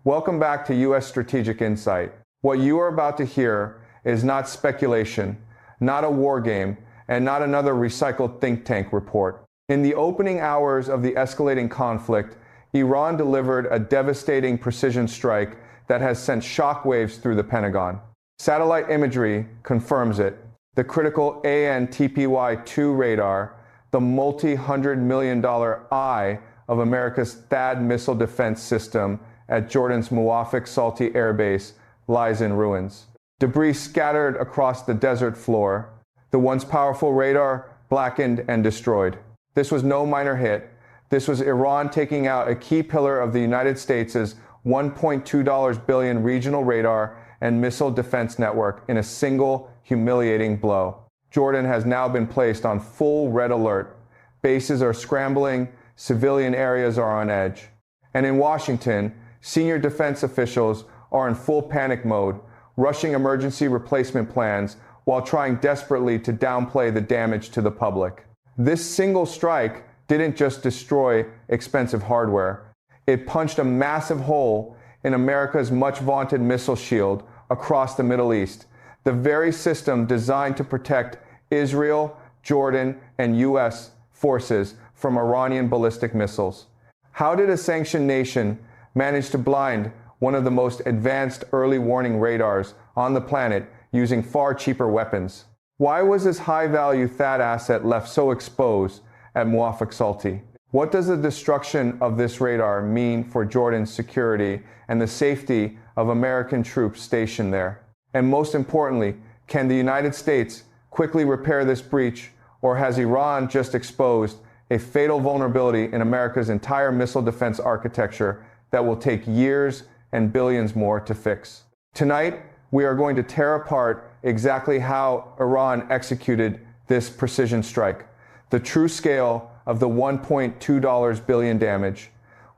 Welcome back to U.S. Strategic Insight. What you are about to hear is not speculation, not a war game, and not another recycled think tank report. In the opening hours of the escalating conflict, Iran delivered a devastating precision strike that has sent shockwaves through the Pentagon. Satellite imagery confirms it. The critical AN/TPY-2 radar, the multi-hundred-million-dollar eye of America's THAAD missile defense system at Jordan's Muwafiq Salti Air Base, lies in ruins. Debris scattered across the desert floor, the once powerful radar blackened and destroyed. This was no minor hit. This was Iran taking out a key pillar of the United States' $1.2 billion regional radar and missile defense network in a single humiliating blow. Jordan has now been placed on full red alert. Bases are scrambling, civilian areas are on edge. And in Washington, senior defense officials are in full panic mode, rushing emergency replacement plans while trying desperately to downplay the damage to the public. This single strike didn't just destroy expensive hardware. It punched a massive hole in America's much-vaunted missile shield across the Middle East, the very system designed to protect Israel, Jordan, and U.S. forces from Iranian ballistic missiles. How did a sanctioned nation manage to blind one of the most advanced early warning radars on the planet using far cheaper weapons? Why was this high-value THAAD asset left so exposed at Muwafiq Salti? What does the destruction of this radar mean for Jordan's security and the safety of American troops stationed there? And most importantly, can the United States quickly repair this breach, or has Iran just exposed a fatal vulnerability in America's entire missile defense architecture that will take years and billions more to fix? Tonight, we are going to tear apart exactly how Iran executed this precision strike, the true scale of the $1.2 billion damage,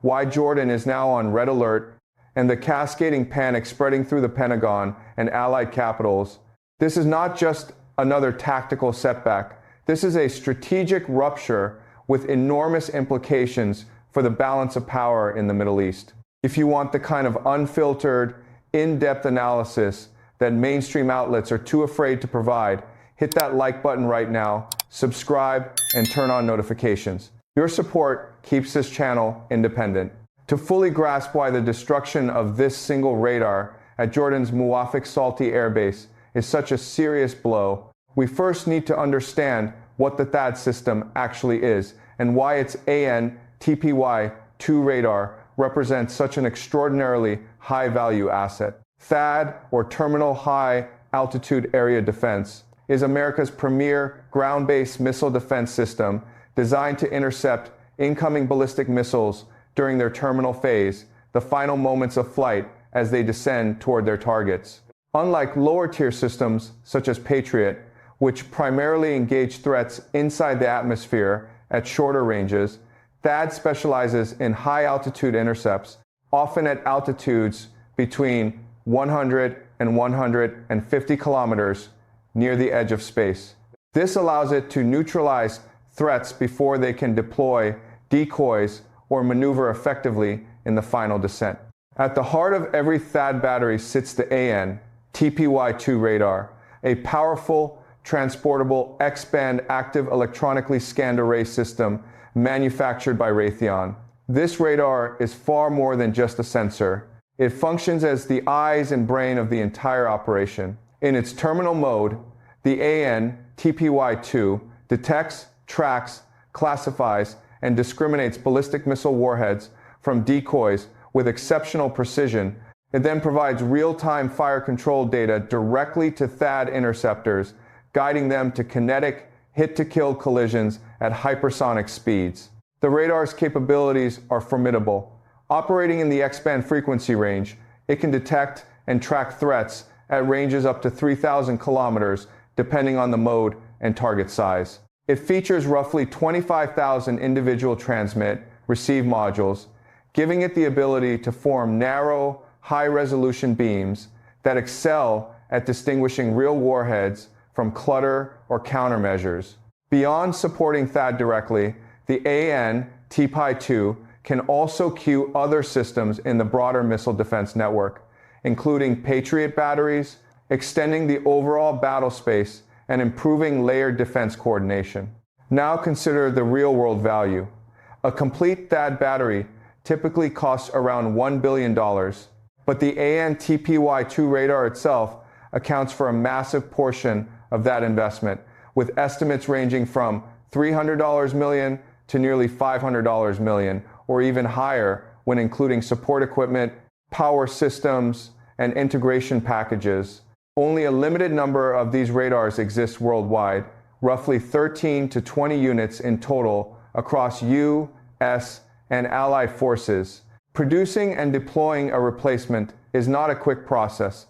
why Jordan is now on red alert, and the cascading panic spreading through the Pentagon and allied capitals. This is not just another tactical setback. This is a strategic rupture with enormous implications for the balance of power in the Middle East. If you want the kind of unfiltered, in-depth analysis that mainstream outlets are too afraid to provide, hit that like button right now, subscribe, and turn on notifications. Your support keeps this channel independent. To fully grasp why the destruction of this single radar at Jordan's Muwafiq Salti Air Base is such a serious blow, we first need to understand what the THAAD system actually is and why its AN/TPY-2 radar represents such an extraordinarily high-value asset. THAAD, or Terminal High Altitude Area Defense, is America's premier ground-based missile defense system designed to intercept incoming ballistic missiles during their terminal phase, the final moments of flight as they descend toward their targets. Unlike lower-tier systems such as Patriot, which primarily engage threats inside the atmosphere at shorter ranges, THAAD specializes in high-altitude intercepts, often at altitudes between 100 and 150 kilometers near the edge of space. This allows it to neutralize threats before they can deploy decoys or maneuver effectively in the final descent. At the heart of every THAAD battery sits the AN/TPY-2 radar, a powerful, transportable X-band active electronically scanned array system manufactured by Raytheon. This radar is far more than just a sensor. It functions as the eyes and brain of the entire operation. In its terminal mode, the AN/TPY-2 detects, tracks, classifies, and discriminates ballistic missile warheads from decoys with exceptional precision. It then provides real-time fire control data directly to THAAD interceptors, guiding them to kinetic, hit-to-kill collisions at hypersonic speeds. The radar's capabilities are formidable. Operating in the X-band frequency range, it can detect and track threats at ranges up to 3,000 kilometers, depending on the mode and target size. It features roughly 25,000 individual transmit/receive modules, giving it the ability to form narrow, high-resolution beams that excel at distinguishing real warheads from clutter or countermeasures. Beyond supporting THAAD directly, the AN/TPY-2 can also cue other systems in the broader missile defense network, including Patriot batteries, extending the overall battle space, and improving layered defense coordination. Now consider the real-world value. A complete THAAD battery typically costs around $1 billion, but the AN/TPY-2 radar itself accounts for a massive portion of that investment, with estimates ranging from $300 million to nearly $500 million, or even higher when including support equipment, power systems, and integration packages. Only a limited number of these radars exist worldwide, roughly 13 to 20 units in total across U.S. and allied forces. Producing and deploying a replacement is not a quick process.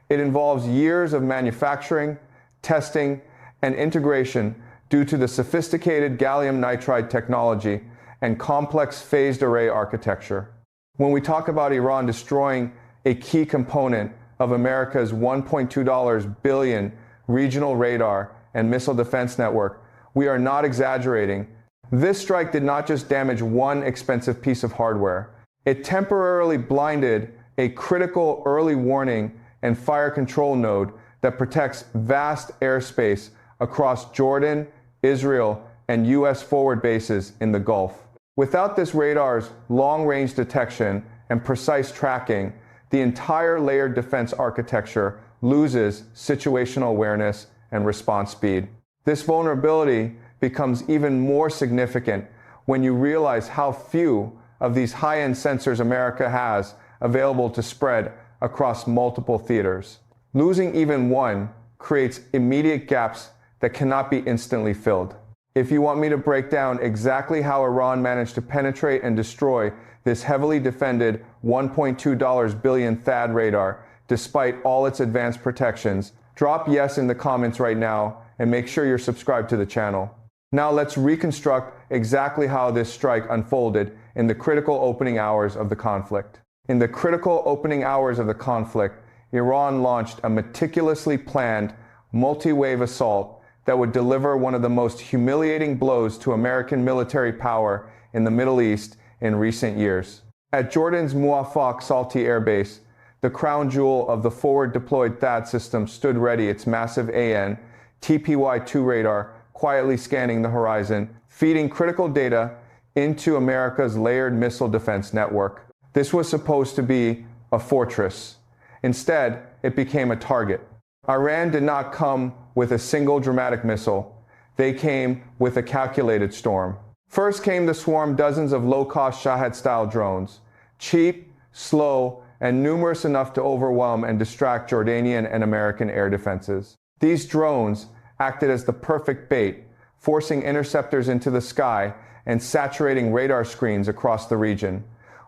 It involves years of manufacturing, testing, and integration due to the sophisticated gallium nitride technology and complex phased array architecture. When we talk about Iran destroying a key component of America's $1.2 billion regional radar and missile defense network, we are not exaggerating. This strike did not just damage one expensive piece of hardware. It temporarily blinded a critical early warning and fire control node that protects vast airspace across Jordan, Israel, and U.S. forward bases in the Gulf. Without this radar's long-range detection and precise tracking, the entire layered defense architecture loses situational awareness and response speed. This vulnerability becomes even more significant when you realize how few of these high-end sensors America has available to spread across multiple theaters. Losing even one creates immediate gaps that cannot be instantly filled. If you want me to break down exactly how Iran managed to penetrate and destroy this heavily defended $1.2 billion THAAD radar, despite all its advanced protections, drop yes in the comments right now and make sure you're subscribed to the channel. Now let's reconstruct exactly how this strike unfolded in the critical opening hours of the conflict. In the critical opening hours of the conflict, Iran launched a meticulously planned, multi-wave assault that would deliver one of the most humiliating blows to American military power in the Middle East in recent years. At Jordan's Muwafaq Salti Air Base, the crown jewel of the forward-deployed THAAD system stood ready, its massive AN/TPY-2 radar quietly scanning the horizon, feeding critical data into America's layered missile defense network. This was supposed to be a fortress. Instead, it became a target. Iran did not come with a single dramatic missile. They came with a calculated storm. First came the swarm dozens of low-cost Shahed-style drones, cheap, slow, and numerous enough to overwhelm and distract Jordanian and American air defenses. These drones acted as the perfect bait, forcing interceptors into the sky and saturating radar screens across the region.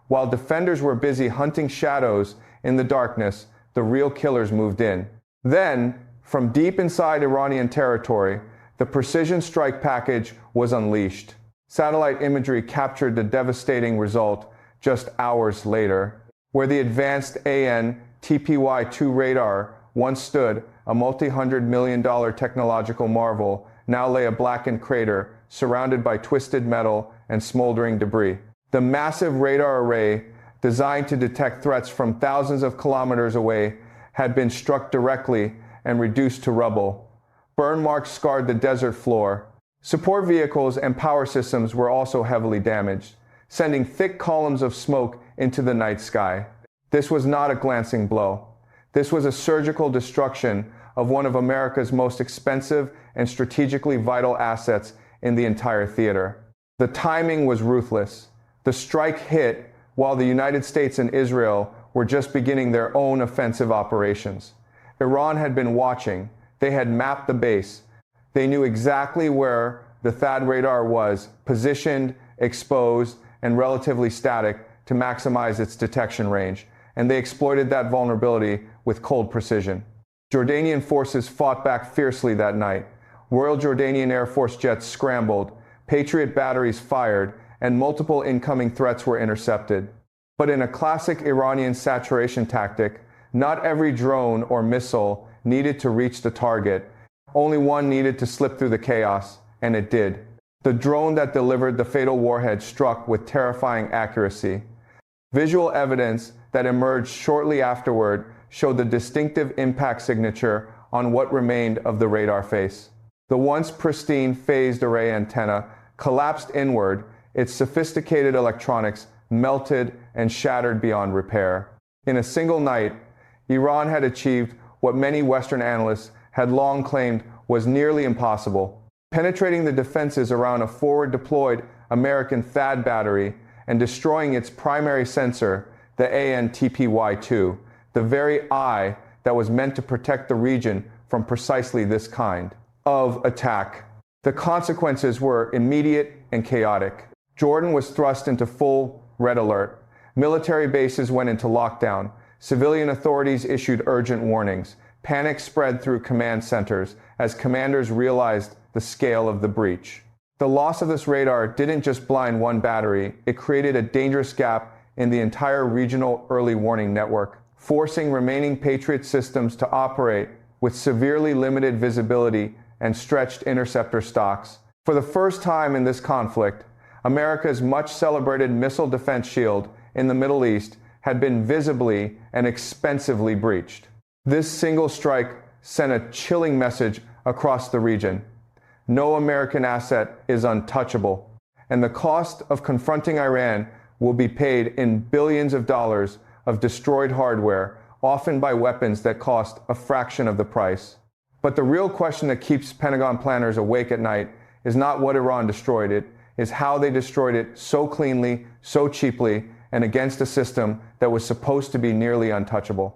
While defenders were busy hunting shadows in the darkness, the real killers moved in. Then, from deep inside Iranian territory, the precision strike package was unleashed. Satellite imagery captured the devastating result just hours later. Where the advanced AN/TPY-2 radar once stood, a multi-$100 million technological marvel, now lay a blackened crater surrounded by twisted metal and smoldering debris. The massive radar array, designed to detect threats from thousands of kilometers away, had been struck directly and reduced to rubble. Burn marks scarred the desert floor. Support vehicles and power systems were also heavily damaged, sending thick columns of smoke into the night sky. This was not a glancing blow. This was a surgical destruction of one of America's most expensive and strategically vital assets in the entire theater. The timing was ruthless. The strike hit while the United States and Israel were just beginning their own offensive operations. Iran had been watching. They had mapped the base. They knew exactly where the THAAD radar was positioned, exposed, and relatively static to maximize its detection range, and they exploited that vulnerability with cold precision. Jordanian forces fought back fiercely that night. Royal Jordanian Air Force jets scrambled, Patriot batteries fired, and multiple incoming threats were intercepted. But in a classic Iranian saturation tactic, not every drone or missile needed to reach the target. Only one needed to slip through the chaos, and it did. The drone that delivered the fatal warhead struck with terrifying accuracy. Visual evidence that emerged shortly afterward showed the distinctive impact signature on what remained of the radar face. The once pristine phased array antenna collapsed inward, its sophisticated electronics melted and shattered beyond repair. In a single night, Iran had achieved what many Western analysts had long claimed was nearly impossible, penetrating the defenses around a forward-deployed American THAAD battery and destroying its primary sensor, the AN/TPY-2, the very eye that was meant to protect the region from precisely this kind of attack. The consequences were immediate and chaotic. Jordan was thrust into full red alert. Military bases went into lockdown. Civilian authorities issued urgent warnings. Panic spread through command centers as commanders realized the scale of the breach. The loss of this radar didn't just blind one battery, it created a dangerous gap in the entire regional early warning network, forcing remaining Patriot systems to operate with severely limited visibility and stretched interceptor stocks. For the first time in this conflict, America's much celebrated missile defense shield in the Middle East had been visibly and expensively breached. This single strike sent a chilling message across the region. No American asset is untouchable, and the cost of confronting Iran will be paid in billions of dollars of destroyed hardware, often by weapons that cost a fraction of the price. But the real question that keeps Pentagon planners awake at night is not what Iran destroyed, it is how they destroyed it so cleanly, so cheaply, and against a system that was supposed to be nearly untouchable.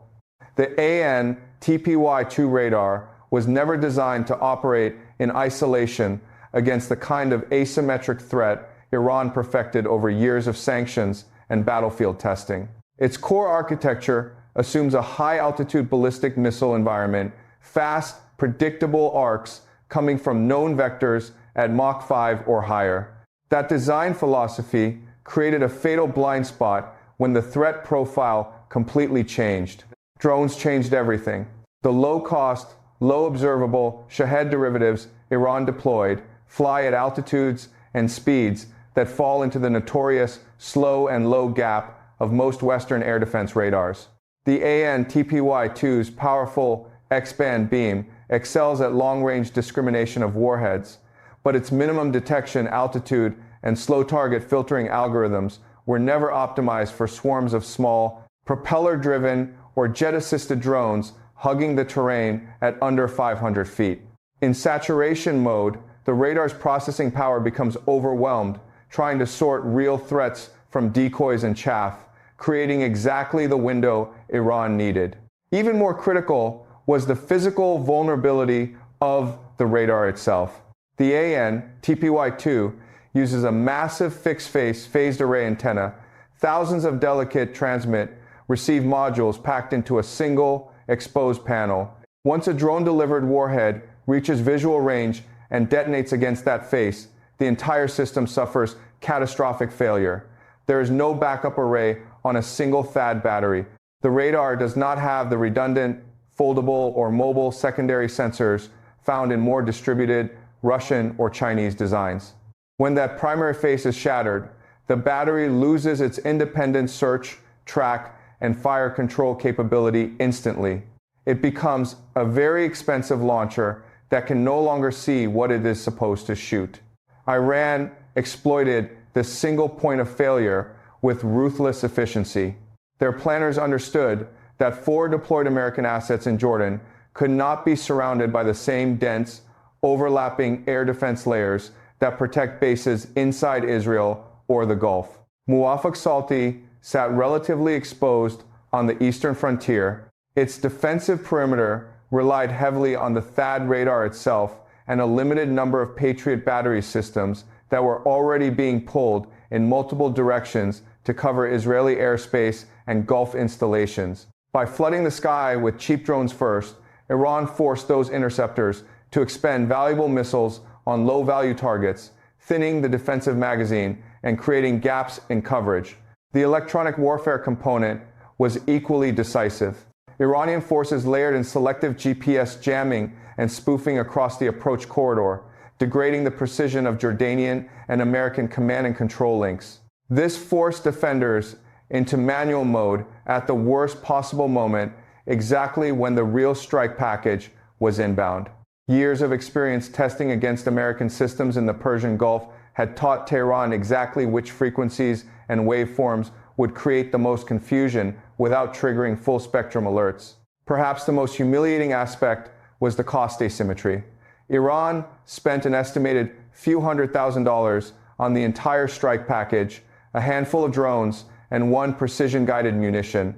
The AN/TPY-2 radar was never designed to operate in isolation against the kind of asymmetric threat Iran perfected over years of sanctions and battlefield testing. Its core architecture assumes a high-altitude ballistic missile environment, fast, predictable arcs coming from known vectors at Mach 5 or higher. That design philosophy created a fatal blind spot when the threat profile completely changed. Drones changed everything. The low-cost, low-observable Shahed derivatives Iran deployed fly at altitudes and speeds that fall into the notorious slow and low gap of most Western air defense radars. The AN/TPY-2's powerful X-band beam excels at long-range discrimination of warheads, but its minimum detection altitude and slow target filtering algorithms were never optimized for swarms of small, propeller-driven or jet-assisted drones hugging the terrain at under 500 feet. In saturation mode, the radar's processing power becomes overwhelmed, trying to sort real threats from decoys and chaff, creating exactly the window Iran needed. Even more critical was the physical vulnerability of the radar itself. The AN/TPY-2 uses a massive fixed-face phased array antenna, thousands of delicate transmit-receive modules packed into a single exposed panel. Once a drone-delivered warhead reaches visual range and detonates against that face, the entire system suffers catastrophic failure. There is no backup array on a single THAAD battery. The radar does not have the redundant, foldable, or mobile secondary sensors found in more distributed Russian or Chinese designs. When that primary face is shattered, the battery loses its independent search, track, and fire control capability instantly. It becomes a very expensive launcher that can no longer see what it is supposed to shoot. Iran exploited this single point of failure with ruthless efficiency. Their planners understood that forward deployed American assets in Jordan could not be surrounded by the same dense, overlapping air defense layers that protect bases inside Israel or the Gulf. Muwaffaq Salti sat relatively exposed on the eastern frontier. Its defensive perimeter relied heavily on the THAAD radar itself and a limited number of Patriot battery systems that were already being pulled in multiple directions to cover Israeli airspace and Gulf installations. By flooding the sky with cheap drones first, Iran forced those interceptors to expend valuable missiles on low-value targets, thinning the defensive magazine and creating gaps in coverage. The electronic warfare component was equally decisive. Iranian forces layered in selective GPS jamming and spoofing across the approach corridor, degrading the precision of Jordanian and American command and control links. This forced defenders into manual mode at the worst possible moment, exactly when the real strike package was inbound. Years of experience testing against American systems in the Persian Gulf had taught Tehran exactly which frequencies and waveforms would create the most confusion without triggering full-spectrum alerts. Perhaps the most humiliating aspect was the cost asymmetry. Iran spent an estimated few $100,000 on the entire strike package, a handful of drones, and one precision-guided munition.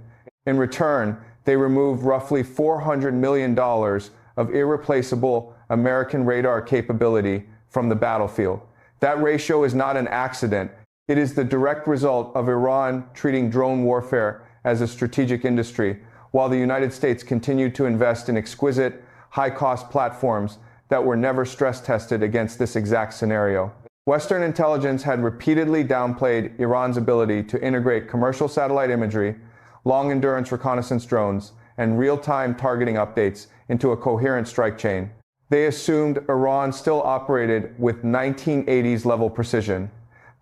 In return, they removed roughly $400 million of irreplaceable American radar capability from the battlefield. That ratio is not an accident. It is the direct result of Iran treating drone warfare as a strategic industry, while the United States continued to invest in exquisite, high-cost platforms that were never stress-tested against this exact scenario. Western intelligence had repeatedly downplayed Iran's ability to integrate commercial satellite imagery, long-endurance reconnaissance drones, and real-time targeting updates into a coherent strike chain. They assumed Iran still operated with 1980s-level precision.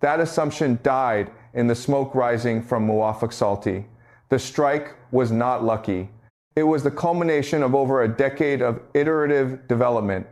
That assumption died in the smoke rising from Muwafaq Salti. The strike was not lucky. It was the culmination of over a decade of iterative development.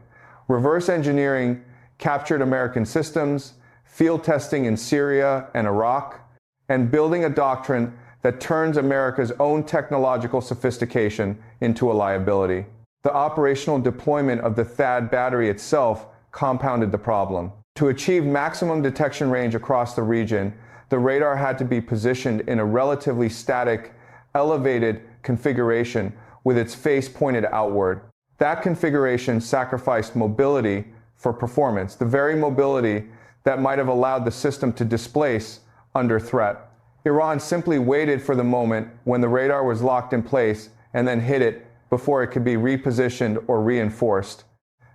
Reverse engineering captured American systems, field testing in Syria and Iraq, and building a doctrine that turns America's own technological sophistication into a liability. The operational deployment of the THAAD battery itself compounded the problem. To achieve maximum detection range across the region, the radar had to be positioned in a relatively static, elevated configuration with its face pointed outward. That configuration sacrificed mobility for performance, the very mobility that might have allowed the system to displace under threat. Iran simply waited for the moment when the radar was locked in place and then hit it before it could be repositioned or reinforced.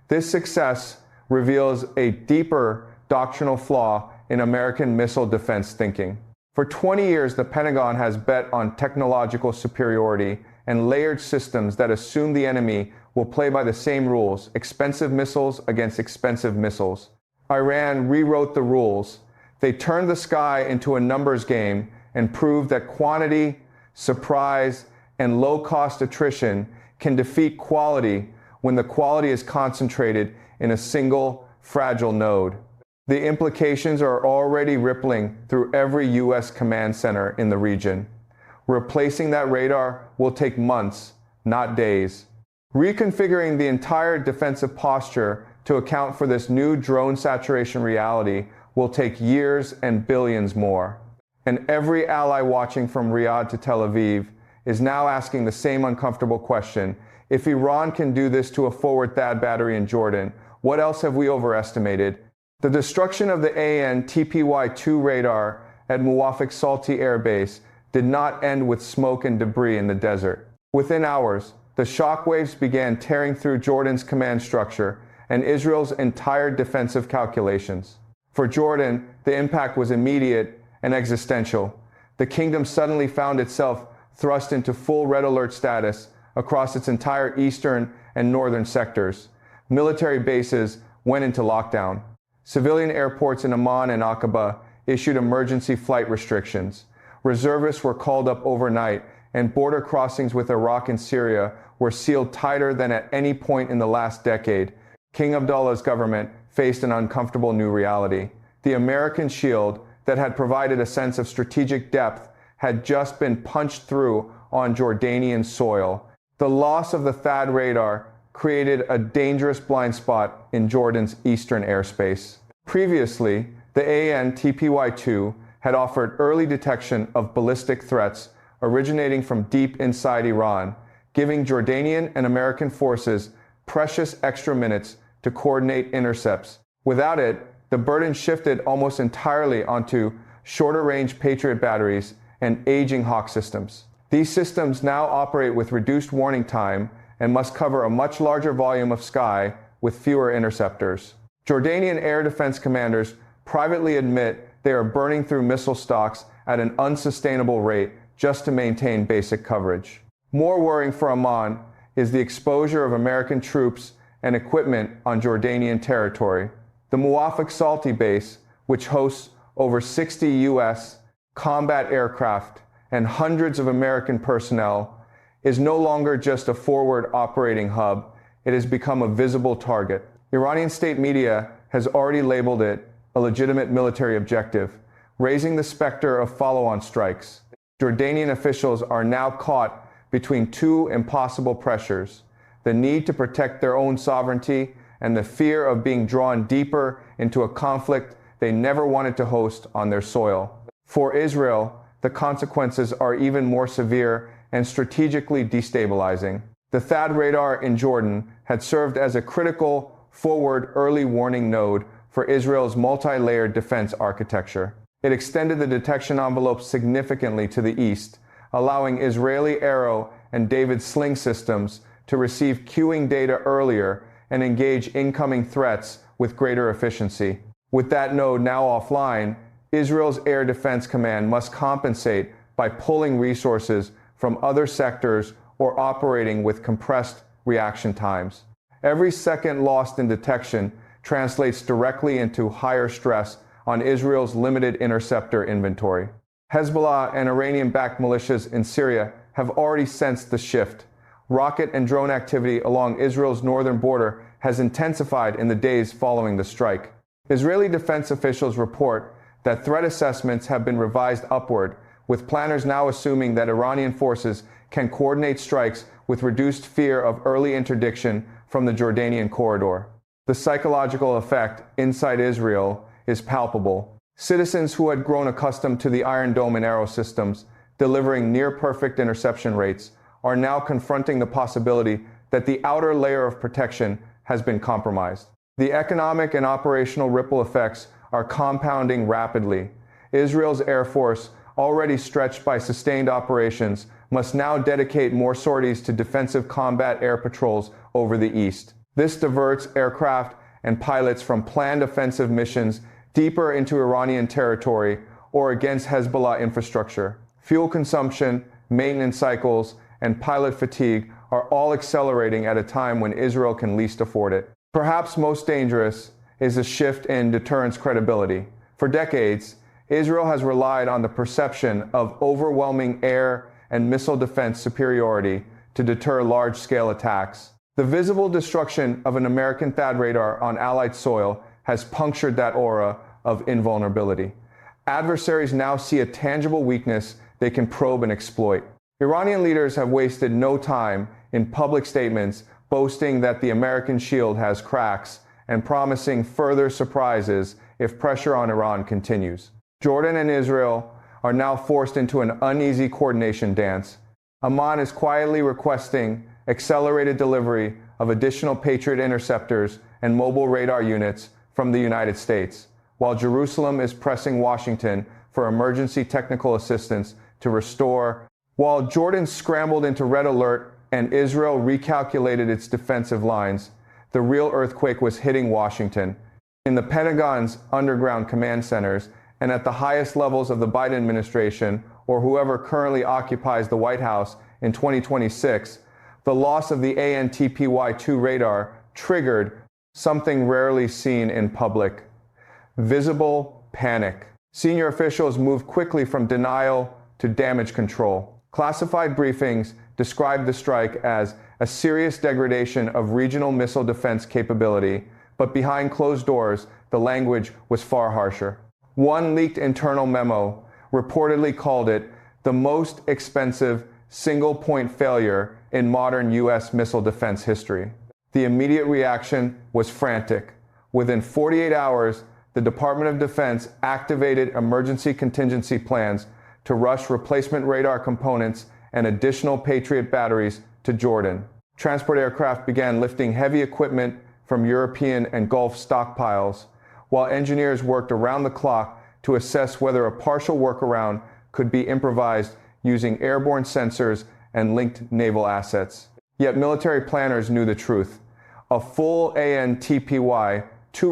This success reveals a deeper doctrinal flaw in American missile defense thinking. For 20 years, the Pentagon has bet on technological superiority and layered systems that assume the enemy will play by the same rules, expensive missiles against expensive missiles. Iran rewrote the rules. They turned the sky into a numbers game and proved that quantity, surprise, and low-cost attrition can defeat quality when the quality is concentrated in a single, fragile node. The implications are already rippling through every U.S. command center in the region. Replacing that radar will take months, not days. Reconfiguring the entire defensive posture to account for this new drone saturation reality will take years and billions more. And every ally watching from Riyadh to Tel Aviv is now asking the same uncomfortable question. If Iran can do this to a forward THAAD battery in Jordan, what else have we overestimated? The destruction of the AN/TPY-2 radar at Muwafaq Salti Air Base did not end with smoke and debris in the desert. Within hours, the shockwaves began tearing through Jordan's command structure and Israel's entire defensive calculations. For Jordan, the impact was immediate and existential. The kingdom suddenly found itself thrust into full red alert status across its entire eastern and northern sectors. Military bases went into lockdown. Civilian airports in Amman and Aqaba issued emergency flight restrictions. Reservists were called up overnight, and border crossings with Iraq and Syria were sealed tighter than at any point in the last decade. King Abdullah's government faced an uncomfortable new reality. The American shield that had provided a sense of strategic depth had just been punched through on Jordanian soil. The loss of the THAAD radar created a dangerous blind spot in Jordan's eastern airspace. Previously, the AN/TPY-2 had offered early detection of ballistic threats originating from deep inside Iran, giving Jordanian and American forces precious extra minutes to coordinate intercepts. Without it, the burden shifted almost entirely onto shorter-range Patriot batteries and aging Hawk systems. These systems now operate with reduced warning time and must cover a much larger volume of sky with fewer interceptors. Jordanian air defense commanders privately admit they are burning through missile stocks at an unsustainable rate just to maintain basic coverage. More worrying for Amman is the exposure of American troops and equipment on Jordanian territory. The Muwafaq Salti base, which hosts over 60 U.S. combat aircraft and hundreds of American personnel, is no longer just a forward operating hub. It has become a visible target. Iranian state media has already labeled it a legitimate military objective, raising the specter of follow-on strikes. Jordanian officials are now caught between two impossible pressures: the need to protect their own sovereignty and the fear of being drawn deeper into a conflict they never wanted to host on their soil. For Israel, the consequences are even more severe and strategically destabilizing. The THAAD radar in Jordan had served as a critical forward early warning node for Israel's multi-layered defense architecture. It extended the detection envelope significantly to the east, allowing Israeli Arrow and David Sling systems to receive queuing data earlier and engage incoming threats with greater efficiency. With that node now offline, Israel's Air Defense Command must compensate by pulling resources from other sectors or operating with compressed reaction times. Every second lost in detection translates directly into higher stress on Israel's limited interceptor inventory. Hezbollah and Iranian-backed militias in Syria have already sensed the shift. Rocket and drone activity along Israel's northern border has intensified in the days following the strike. Israeli defense officials report that threat assessments have been revised upward, with planners now assuming that Iranian forces can coordinate strikes with reduced fear of early interdiction from the Jordanian corridor. The psychological effect inside Israel is palpable. Citizens who had grown accustomed to the Iron Dome and Arrow systems, delivering near-perfect interception rates, are now confronting the possibility that the outer layer of protection has been compromised. The economic and operational ripple effects are compounding rapidly. Israel's Air Force, already stretched by sustained operations, must now dedicate more sorties to defensive combat air patrols over the east. This diverts aircraft and pilots from planned offensive missions deeper into Iranian territory or against Hezbollah infrastructure. Fuel consumption, maintenance cycles, and pilot fatigue are all accelerating at a time when Israel can least afford it. Perhaps most dangerous is a shift in deterrence credibility. For decades, Israel has relied on the perception of overwhelming air and missile defense superiority to deter large-scale attacks. The visible destruction of an American THAAD radar on Allied soil has punctured that aura of invulnerability. Adversaries now see a tangible weakness they can probe and exploit. Iranian leaders have wasted no time in public statements boasting that the American shield has cracks and promising further surprises if pressure on Iran continues. Jordan and Israel are now forced into an uneasy coordination dance. Amman is quietly requesting accelerated delivery of additional Patriot interceptors and mobile radar units from the United States, while Jerusalem is pressing Washington for emergency technical assistance to restore. While Jordan scrambled into red alert and Israel recalculated its defensive lines, the real earthquake was hitting Washington. In the Pentagon's underground command centers and at the highest levels of the Biden administration, or whoever currently occupies the White House in 2026, the loss of the ANTPY-2 radar triggered something rarely seen in public: visible panic. Senior officials moved quickly from denial to damage control. Classified briefings described the strike as a serious degradation of regional missile defense capability, but behind closed doors, the language was far harsher. One leaked internal memo reportedly called it the most expensive single-point failure in modern U.S. missile defense history. The immediate reaction was frantic. Within 48 hours, the Department of Defense activated emergency contingency plans to rush replacement radar components and additional Patriot batteries to Jordan. Transport aircraft began lifting heavy equipment from European and Gulf stockpiles, while engineers worked around the clock to assess whether a partial workaround could be improvised using airborne sensors and linked naval assets. Yet military planners knew the truth. A full ANTPY-2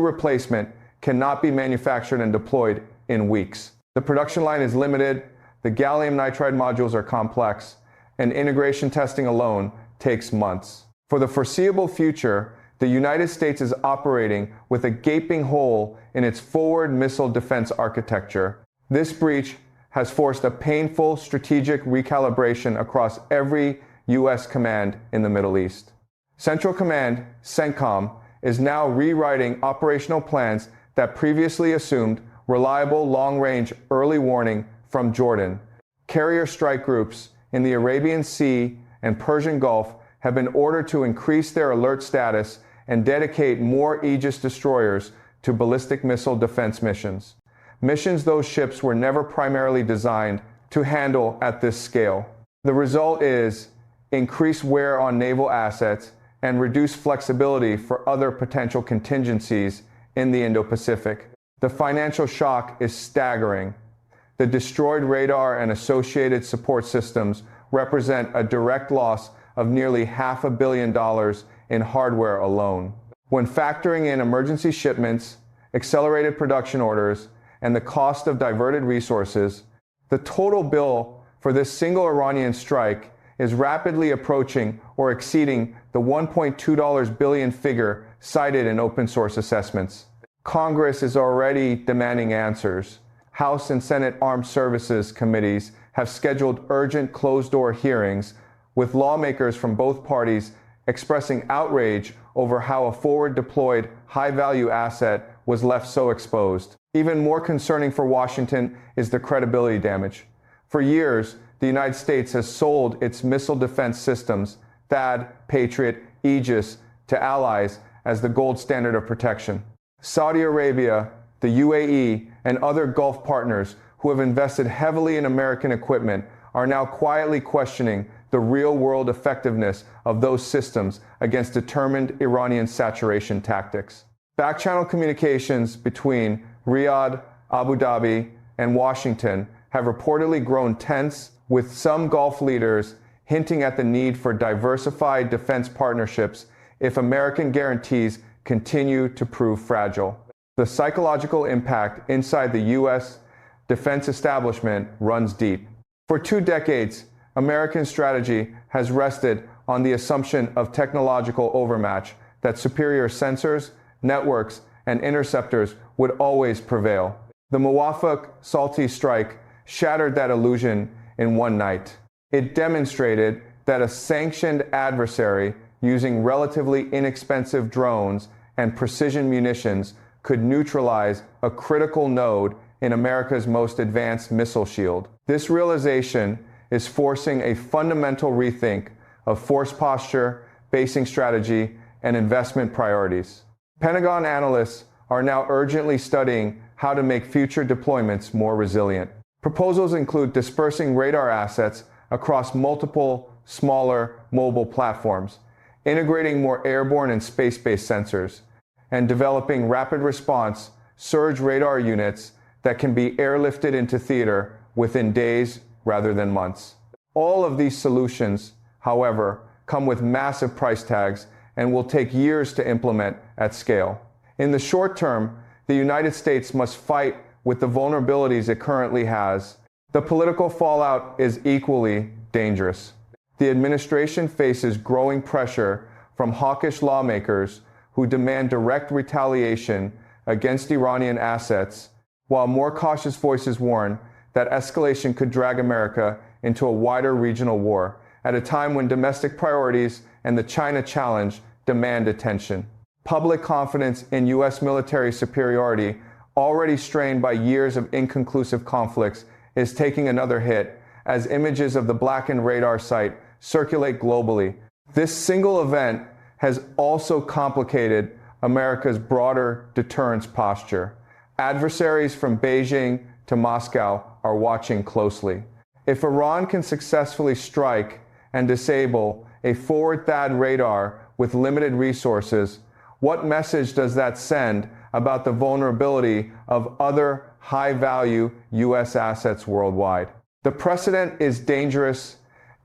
replacement cannot be manufactured and deployed in weeks. The production line is limited, the gallium nitride modules are complex, and integration testing alone takes months. For the foreseeable future, the United States is operating with a gaping hole in its forward missile defense architecture. This breach has forced a painful strategic recalibration across every U.S. command in the Middle East. Central Command, CENTCOM, is now rewriting operational plans that previously assumed reliable long-range early warning from Jordan. Carrier strike groups in the Arabian Sea and Persian Gulf have been ordered to increase their alert status and dedicate more Aegis destroyers to ballistic missile defense missions. Missions those ships were never primarily designed to handle at this scale. The result is increased wear on naval assets and reduced flexibility for other potential contingencies in the Indo-Pacific. The financial shock is staggering. The destroyed radar and associated support systems represent a direct loss of nearly $500 million in hardware alone. When factoring in emergency shipments, accelerated production orders, and the cost of diverted resources, the total bill for this single Iranian strike is rapidly approaching or exceeding the $1.2 billion figure cited in open source assessments. Congress is already demanding answers. House and Senate Armed Services Committees have scheduled urgent closed-door hearings with lawmakers from both parties expressing outrage over how a forward-deployed high-value asset was left so exposed. Even more concerning for Washington is the credibility damage. For years, the United States has sold its missile defense systems, THAAD, Patriot, Aegis, to allies as the gold standard of protection. Saudi Arabia, the UAE, and other Gulf partners who have invested heavily in American equipment are now quietly questioning the real-world effectiveness of those systems against determined Iranian saturation tactics. Back-channel communications between Riyadh, Abu Dhabi, and Washington have reportedly grown tense, with some Gulf leaders hinting at the need for diversified defense partnerships if American guarantees continue to prove fragile. The psychological impact inside the U.S. defense establishment runs deep. For 2 decades, American strategy has rested on the assumption of technological overmatch, that superior sensors, networks, and interceptors would always prevail. The Muwaffaq Salti strike shattered that illusion in one night. It demonstrated that a sanctioned adversary using relatively inexpensive drones and precision munitions could neutralize a critical node in America's most advanced missile shield. This realization is forcing a fundamental rethink of force posture, basing strategy, and investment priorities. Pentagon analysts are now urgently studying how to make future deployments more resilient. Proposals include dispersing radar assets across multiple, smaller, mobile platforms, integrating more airborne and space-based sensors, and developing rapid response surge radar units that can be airlifted into theater within days rather than months. All of these solutions, however, come with massive price tags and will take years to implement at scale. In the short term, the United States must fight with the vulnerabilities it currently has. The political fallout is equally dangerous. The administration faces growing pressure from hawkish lawmakers who demand direct retaliation against Iranian assets, while more cautious voices warn that escalation could drag America into a wider regional war at a time when domestic priorities and the China challenge demand attention. Public confidence in U.S. military superiority, already strained by years of inconclusive conflicts, is taking another hit as images of the blackened radar site circulate globally. This single event has also complicated America's broader deterrence posture. Adversaries from Beijing to Moscow are watching closely. If Iran can successfully strike and disable a forward THAAD radar with limited resources, what message does that send about the vulnerability of other high-value U.S. assets worldwide? The precedent is dangerous,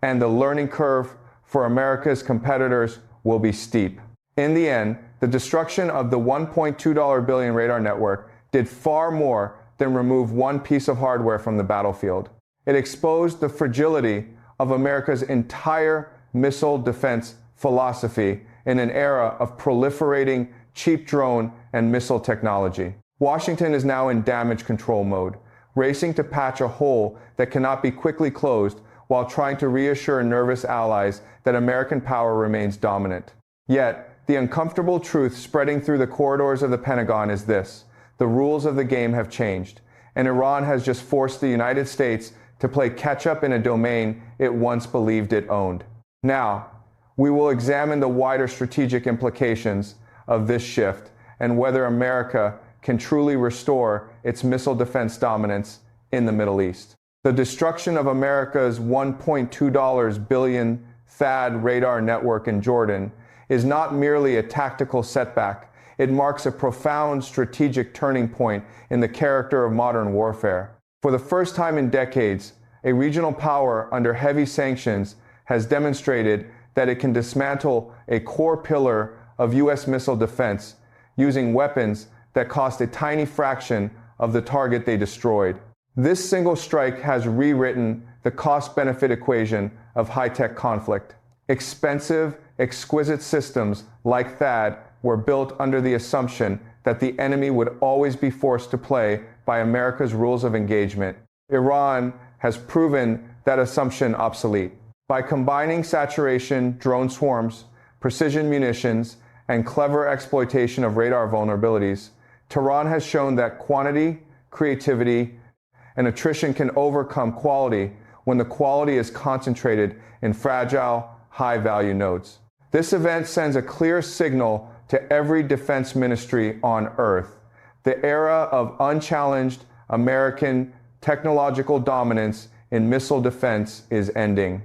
and the learning curve for America's competitors will be steep. In the end, the destruction of the $1.2 billion radar network did far more than remove one piece of hardware from the battlefield. It exposed the fragility of America's entire missile defense philosophy in an era of proliferating cheap drone and missile technology. Washington is now in damage control mode, racing to patch a hole that cannot be quickly closed while trying to reassure nervous allies that American power remains dominant. Yet, the uncomfortable truth spreading through the corridors of the Pentagon is this: the rules of the game have changed, and Iran has just forced the United States to play catch-up in a domain it once believed it owned. Now, we will examine the wider strategic implications of this shift and whether America can truly restore its missile defense dominance in the Middle East. The destruction of America's $1.2 billion THAAD radar network in Jordan is not merely a tactical setback. It marks a profound strategic turning point in the character of modern warfare. For the first time in decades, a regional power under heavy sanctions has demonstrated that it can dismantle a core pillar of U.S. missile defense using weapons that cost a tiny fraction of the target they destroyed. This single strike has rewritten the cost-benefit equation of high-tech conflict. Expensive, exquisite systems like THAAD were built under the assumption that the enemy would always be forced to play by America's rules of engagement. Iran has proven that assumption obsolete. By combining saturation, drone swarms, precision munitions, and clever exploitation of radar vulnerabilities, Tehran has shown that quantity, creativity, and attrition can overcome quality when the quality is concentrated in fragile, high-value nodes. This event sends a clear signal to every defense ministry on Earth. The era of unchallenged American technological dominance in missile defense is ending.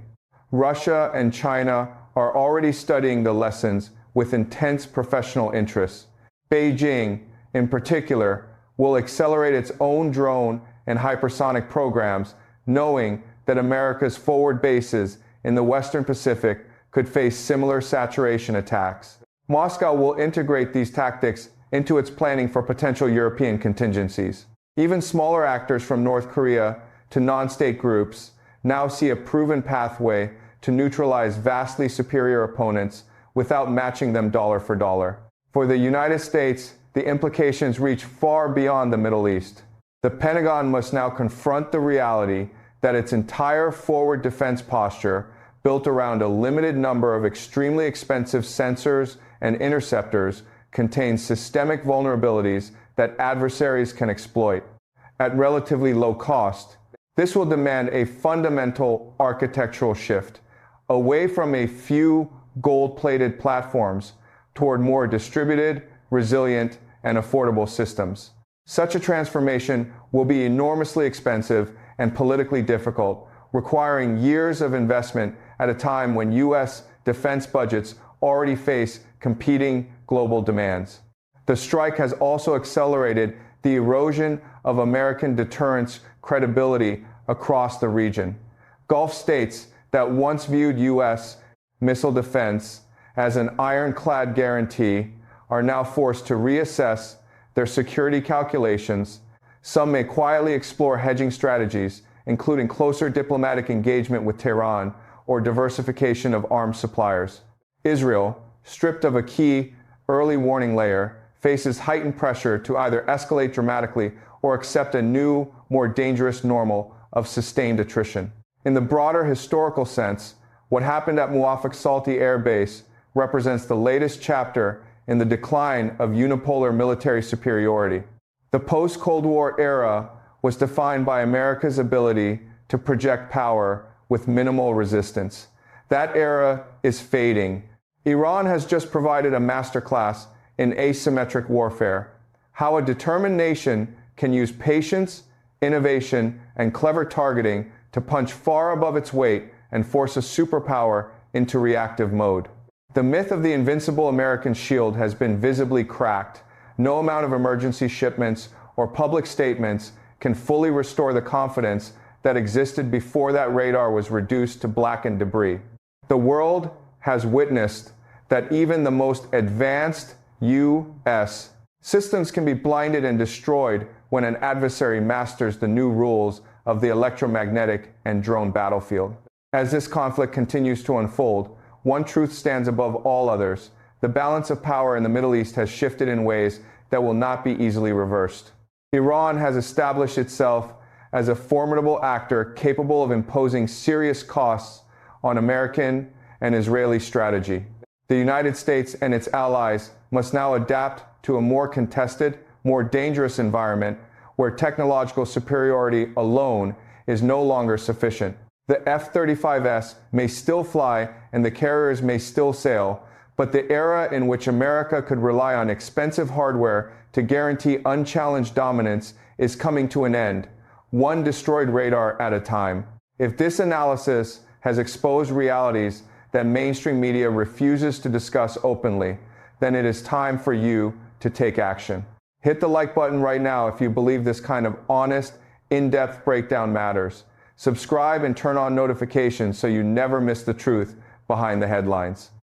Russia and China are already studying the lessons with intense professional interest. Beijing, in particular, will accelerate its own drone and hypersonic programs, knowing that America's forward bases in the Western Pacific could face similar saturation attacks. Moscow will integrate these tactics into its planning for potential European contingencies. Even smaller actors from North Korea to non-state groups now see a proven pathway to neutralize vastly superior opponents without matching them dollar for dollar. For the United States, the implications reach far beyond the Middle East. The Pentagon must now confront the reality that its entire forward defense posture, built around a limited number of extremely expensive sensors and interceptors, contains systemic vulnerabilities that adversaries can exploit at relatively low cost. This will demand a fundamental architectural shift away from a few gold-plated platforms toward more distributed, resilient, and affordable systems. Such a transformation will be enormously expensive and politically difficult, requiring years of investment at a time when U.S. defense budgets already face competing global demands. The strike has also accelerated the erosion of American deterrence credibility across the region. Gulf states that once viewed U.S. missile defense as an ironclad guarantee are now forced to reassess their security calculations. Some may quietly explore hedging strategies, including closer diplomatic engagement with Tehran or diversification of arms suppliers. Israel, stripped of a key early warning layer, faces heightened pressure to either escalate dramatically or accept a new, more dangerous normal of sustained attrition. In the broader historical sense, what happened at Muwafaq Salti Air Base represents the latest chapter in the decline of unipolar military superiority. The post-Cold War era was defined by America's ability to project power with minimal resistance. That era is fading. Iran has just provided a masterclass in asymmetric warfare, how a determined nation can use patience, innovation, and clever targeting to punch far above its weight and force a superpower into reactive mode. The myth of the invincible American shield has been visibly cracked. No amount of emergency shipments or public statements can fully restore the confidence that existed before that radar was reduced to blackened debris. The world has witnessed that even the most advanced U.S. systems can be blinded and destroyed when an adversary masters the new rules of the electromagnetic and drone battlefield. As this conflict continues to unfold, one truth stands above all others. The balance of power in the Middle East has shifted in ways that will not be easily reversed. Iran has established itself as a formidable actor capable of imposing serious costs on American and Israeli strategy. The United States and its allies must now adapt to a more contested, more dangerous environment where technological superiority alone is no longer sufficient. The F-35S may still fly and the carriers may still sail, but the era in which America could rely on expensive hardware to guarantee unchallenged dominance is coming to an end, one destroyed radar at a time. If this analysis has exposed realities that mainstream media refuses to discuss openly, then it is time for you to take action. Hit the like button right now if you believe this kind of honest, in-depth breakdown matters. Subscribe and turn on notifications so you never miss the truth behind the headlines.